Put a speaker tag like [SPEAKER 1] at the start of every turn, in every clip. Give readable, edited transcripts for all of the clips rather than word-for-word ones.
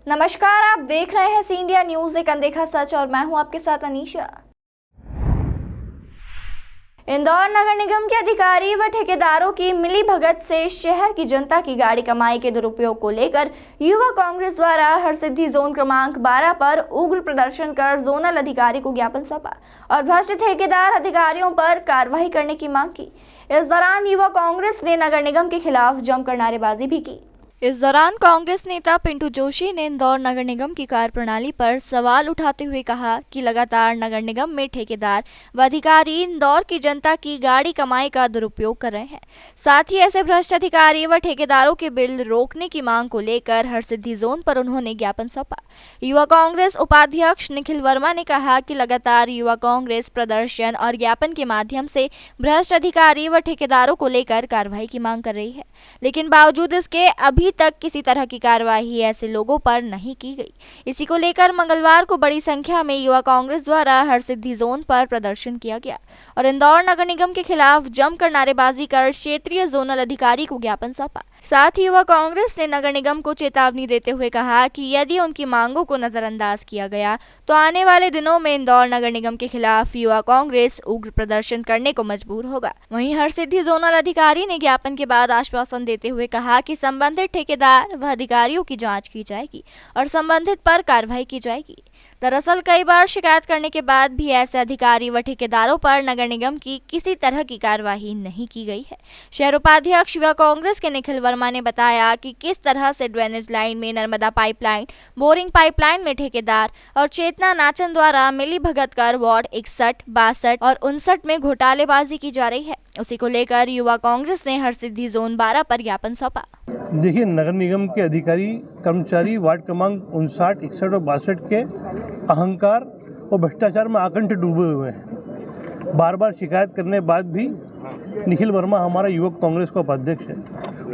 [SPEAKER 1] नमस्कार, आप देख रहे हैं सी इंडिया न्यूज, एक अनदेखा सच, और मैं हूं आपके साथ अनीशा। इंदौर नगर निगम के अधिकारी व ठेकेदारों की मिलीभगत से शहर की जनता की गाड़ी कमाई के दुरुपयोग को लेकर युवा कांग्रेस द्वारा हरसिद्धि जोन क्रमांक 12 पर उग्र प्रदर्शन कर जोनल अधिकारी को ज्ञापन सौंपा और भ्रष्ट ठेकेदार अधिकारियों पर कार्रवाई करने की मांग की। इस दौरान युवा कांग्रेस ने नगर निगम के खिलाफ जमकर नारेबाजी भी की। इस दौरान कांग्रेस नेता पिंटू जोशी ने इंदौर नगर निगम की कार्यप्रणाली पर सवाल उठाते हुए कहा कि लगातार नगर निगम में ठेकेदार व अधिकारी इंदौर की जनता की गाड़ी कमाई का दुरुपयोग कर रहे हैं। साथ ही ऐसे भ्रष्ट अधिकारी व ठेकेदारों के बिल रोकने की मांग को लेकर हरसिद्धि जोन पर उन्होंने ज्ञापन सौंपा। युवा कांग्रेस उपाध्यक्ष निखिल वर्मा ने कहा कि लगातार युवा कांग्रेस प्रदर्शन और ज्ञापन के माध्यम से भ्रष्ट अधिकारी व ठेकेदारों को लेकर कार्रवाई की मांग कर रही है, लेकिन बावजूद इसके अभी तक किसी तरह की कार्रवाई ऐसे लोगों पर नहीं की गई। इसी को लेकर मंगलवार को बड़ी संख्या में युवा कांग्रेस द्वारा हरसिद्धि जोन पर प्रदर्शन किया गया और इंदौर नगर निगम के खिलाफ जमकर नारेबाजी कर क्षेत्रीय जोनल अधिकारी को ज्ञापन सौंपा। साथ ही युवा कांग्रेस ने नगर निगम को चेतावनी देते हुए कहा कि यदि उनकी मांगों को नजरअंदाज किया गया तो आने वाले दिनों में इंदौर नगर निगम के खिलाफ युवा कांग्रेस उग्र प्रदर्शन करने को मजबूर होगा। वहीं हरसिद्धि जोनल अधिकारी ने ज्ञापन के बाद आश्वासन देते हुए कहा कि संबंधित ठेकेदार व अधिकारियों की जांच की जाएगी और संबंधित पर कार्रवाई की जाएगी। दरअसल कई बार शिकायत करने के बाद भी ऐसे अधिकारी व ठेकेदारों पर नगर निगम की किसी तरह की कार्रवाई नहीं की गई है। शहर उपाध्यक्ष युवा कांग्रेस के निखिल वर्मा ने बताया कि किस तरह से ड्रेनेज लाइन में नर्मदा पाइपलाइन, बोरिंग पाइपलाइन में ठेकेदार और चेतना नाचन द्वारा मिलीभगत कर वार्ड 61, 62 और 59 में घोटालेबाजी की जा रही है। उसी को लेकर युवा कांग्रेस ने हरसिद्धि जोन 12 पर ज्ञापन सौंपा।
[SPEAKER 2] देखिए, नगर निगम के अधिकारी कर्मचारी वार्ड क्रमांक 59, 61 और 62 के अहंकार और भ्रष्टाचार में आकंठ डूबे हुए हैं। बार बार शिकायत करने बाद भी निखिल वर्मा हमारा युवक कांग्रेस का उपाध्यक्ष है,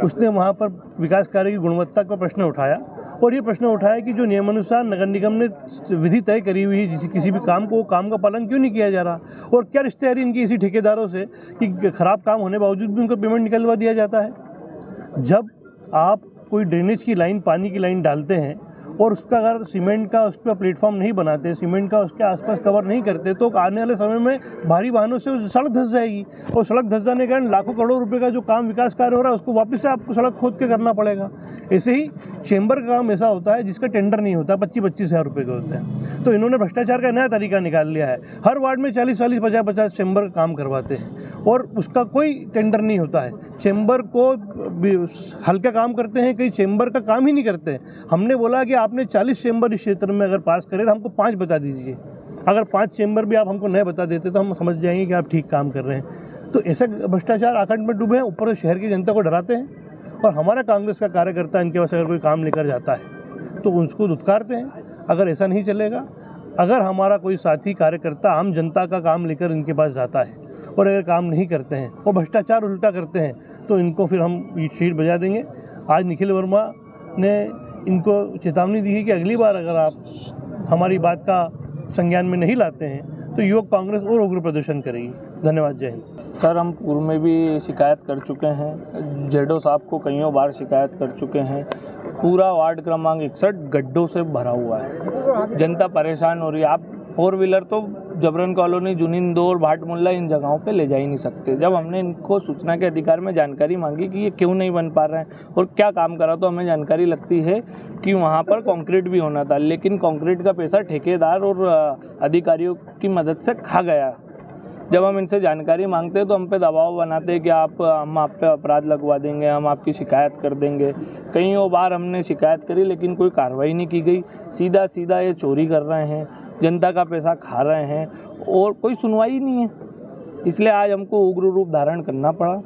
[SPEAKER 2] उसने वहां पर विकास कार्य की गुणवत्ता का प्रश्न उठाया और ये प्रश्न उठाया कि जो नियमानुसार नगर निगम ने विधि तय करी हुई है किसी भी काम को, काम का पालन क्यों नहीं किया जा रहा और क्या रिश्तेदारी इनकी इसी ठेकेदारों से कि खराब काम होने बावजूद भी उनको पेमेंट निकलवा दिया जाता है। जब आप कोई ड्रेनेज की लाइन, पानी की लाइन डालते हैं और उसका अगर सीमेंट का उस पर प्लेटफॉर्म नहीं बनाते, सीमेंट का उसके आसपास कवर नहीं करते तो आने वाले समय में भारी वाहनों से सड़क धंस जाएगी और सड़क धंस जाने के कारण लाखों करोड़ों रुपए का जो काम, विकास कार्य हो रहा है उसको वापस से आपको सड़क खोद के करना पड़ेगा। ऐसे ही चेंबर का काम ऐसा होता है जिसका टेंडर नहीं होता, 25-25 हज़ार रुपये के होते हैं। तो इन्होंने भ्रष्टाचार का नया तरीका निकाल लिया है। हर वार्ड में 40-40, 50-50 चेंबर काम करवाते हैं और उसका कोई टेंडर नहीं होता है। चेंबर को हल्का काम करते हैं, कई चेंबर का काम ही नहीं करते। हमने बोला कि आपने 40 चेंबर इस क्षेत्र में अगर पास करे तो हमको 5 बता दीजिए। अगर 5 चेंबर भी आप हमको नए बता देते तो हम समझ जाएंगे कि आप ठीक काम कर रहे हैं। तो ऐसा भ्रष्टाचार आकंठ में डूबे हैं, ऊपर शहर की जनता को डराते हैं और हमारा कांग्रेस का कार्यकर्ता इनके पास अगर कोई काम लेकर जाता है तो उसको धुतकारते हैं। अगर ऐसा नहीं चलेगा, अगर हमारा कोई साथी कार्यकर्ता आम जनता का काम लेकर इनके पास जाता है और अगर काम नहीं करते हैं और भ्रष्टाचार उल्टा करते हैं तो इनको फिर हम शीट बजा देंगे। आज निखिल वर्मा ने इनको चेतावनी दी है कि अगली बार अगर आप हमारी बात का संज्ञान में नहीं लाते हैं तो युवक कांग्रेस और उग्र प्रदर्शन करेगी। धन्यवाद। जय हिंद।
[SPEAKER 3] सर, हम पूर्व में भी शिकायत कर चुके हैं, जेडो साहब को कईयों बार शिकायत कर चुके हैं। पूरा वार्ड क्रमांक 61 गड्ढों से भरा हुआ है, जनता परेशान हो रही है। आप 4 व्हीलर तो जबरन कॉलोनी, जुनिंदौर, भाटमुल्ला इन जगहों पे ले जा ही नहीं सकते। जब हमने इनको सूचना के अधिकार में जानकारी मांगी कि ये क्यों नहीं बन पा रहे हैं और क्या काम करा, तो हमें जानकारी लगती है कि वहाँ पर कंक्रीट भी होना था, लेकिन कंक्रीट का पैसा ठेकेदार और अधिकारियों की मदद से खा गया। जब हम इनसे जानकारी मांगते हैं तो हम पे दबाव बनाते हैं कि हम आप पे अपराध लगवा देंगे, हम आपकी शिकायत कर देंगे। कईयों बार हमने शिकायत करी लेकिन कोई कार्रवाई नहीं की गई। सीधा सीधा ये चोरी कर रहे हैं, जनता का पैसा खा रहे हैं और कोई सुनवाई नहीं है। इसलिए आज हमको उग्र रूप धारण करना पड़ा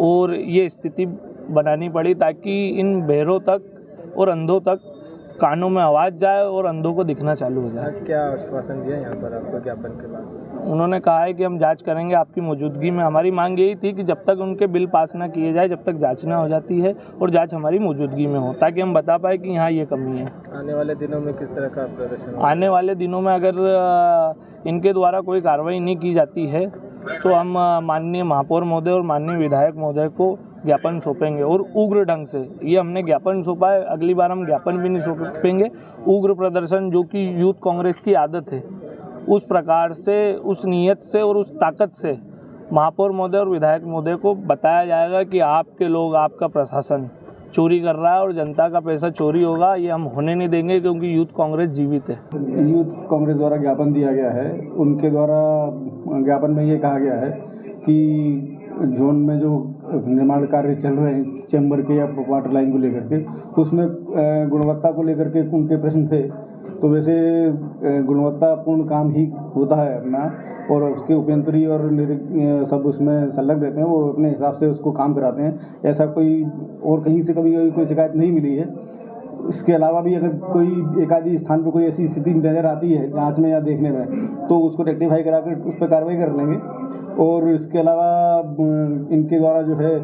[SPEAKER 3] और ये स्थिति बनानी पड़ी ताकि इन बहरों तक और अंधों तक कानों में आवाज़ जाए और अंधों को दिखना चालू हो जाए।
[SPEAKER 4] आज क्या आश्वासन दिया यहाँ पर आपको ज्ञापन के बाद?
[SPEAKER 3] उन्होंने कहा है कि हम जांच करेंगे आपकी मौजूदगी में। हमारी मांग यही थी कि जब तक उनके बिल पास ना किए जाए, जब तक जांच ना हो जाती है और जांच हमारी मौजूदगी में हो, ताकि हम बता पाए कि यहाँ ये कमी है।
[SPEAKER 4] आने वाले दिनों में किस तरह का प्रदर्शन?
[SPEAKER 3] आने वाले दिनों में अगर इनके द्वारा कोई कार्रवाई नहीं की जाती है तो हम माननीय महापौर महोदय और माननीय विधायक महोदय को ज्ञापन सौंपेंगे और उग्र ढंग से। ये हमने ज्ञापन सौंपा है, अगली बार हम ज्ञापन भी नहीं सौंपेंगे। उग्र प्रदर्शन जो कि यूथ कांग्रेस की आदत है, उस प्रकार से, उस नीयत से और उस ताकत से महापौर महोदय और विधायक महोदय को बताया जाएगा कि आपके लोग, आपका प्रशासन चोरी कर रहा है और जनता का पैसा चोरी होगा, ये हम होने नहीं देंगे, क्योंकि यूथ कांग्रेस जीवित है।
[SPEAKER 5] यूथ कांग्रेस द्वारा ज्ञापन दिया गया है। उनके द्वारा ज्ञापन में ये कहा गया है कि जोन में जो निर्माण कार्य चल रहे हैं चैम्बर के या वाटर लाइन को लेकर के, उसमें गुणवत्ता को लेकर के उनके प्रश्न थे। तो वैसे गुणवत्तापूर्ण काम ही होता है अपना, और उसके उपयंत्री और सब उसमें संलग्न रहते हैं, वो अपने हिसाब से उसको काम कराते हैं। ऐसा कोई और कहीं से कभी कोई शिकायत नहीं मिली है। इसके अलावा भी अगर कोई एक आधी स्थान पर कोई ऐसी स्थिति नज़र आती है जांच में या देखने में, तो उसको रेक्टिफाई करा कर उस पर कार्रवाई कर लेंगे। और इसके अलावा इनके द्वारा जो है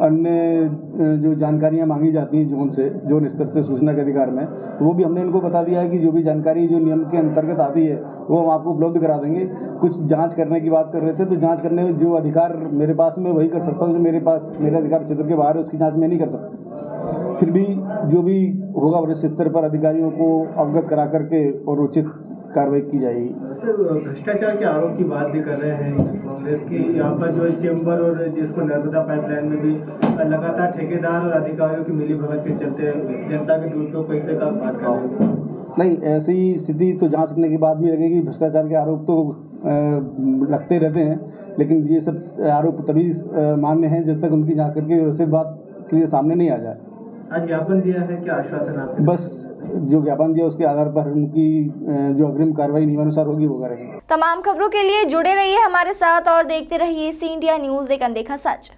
[SPEAKER 5] अन्य जो जानकारियां मांगी जाती हैं जोन स्तर से सूचना के अधिकार में, वो भी हमने इनको बता दिया है कि जो भी जानकारी जो नियम के अंतर्गत आती है वो हम आपको उपलब्ध करा देंगे। कुछ जांच करने की बात कर रहे थे, तो जांच करने में जो अधिकार मेरे पास में वही कर सकता हूँ, जो मेरे अधिकार क्षेत्र के बाहर है उसकी जाँच मैं नहीं कर सकता। फिर भी जो भी होगा वरिष्ठ स्तर पर अधिकारियों को अवगत करा करके और उचित कार्रवाई की जाएगी।
[SPEAKER 4] भ्रष्टाचार के आरोप की बात भी कर रहे हैं कांग्रेस की। यहाँ पर जो चैम्बर और जिसको नर्मदा पाइपलाइन में भी लगातार ठेकेदार और अधिकारियों की मिलीभगत के चलते जनता के दुरुपयोग पैसे का बात कर रहे हैं।
[SPEAKER 5] नहीं, ऐसी स्थिति तो जांच करने के बाद भी लगेगी। भ्रष्टाचार के आरोप तो लगते रहते हैं, लेकिन ये सब आरोप तभी मान्य हैं जब तक उनकी जांच करके व्यवस्थित बात क्लियर सामने नहीं आ जाए।
[SPEAKER 4] आज ज्ञापन दिया है, क्या आश्वासन आपके?
[SPEAKER 5] बस जो ज्ञापन दिया उसके आधार पर उनकी जो अग्रिम कार्रवाई नियमानुसार होगी वो करेंगे।
[SPEAKER 1] तमाम खबरों के लिए जुड़े रहिए हमारे साथ और देखते रहिए सी इंडिया न्यूज़, एक अनदेखा सच।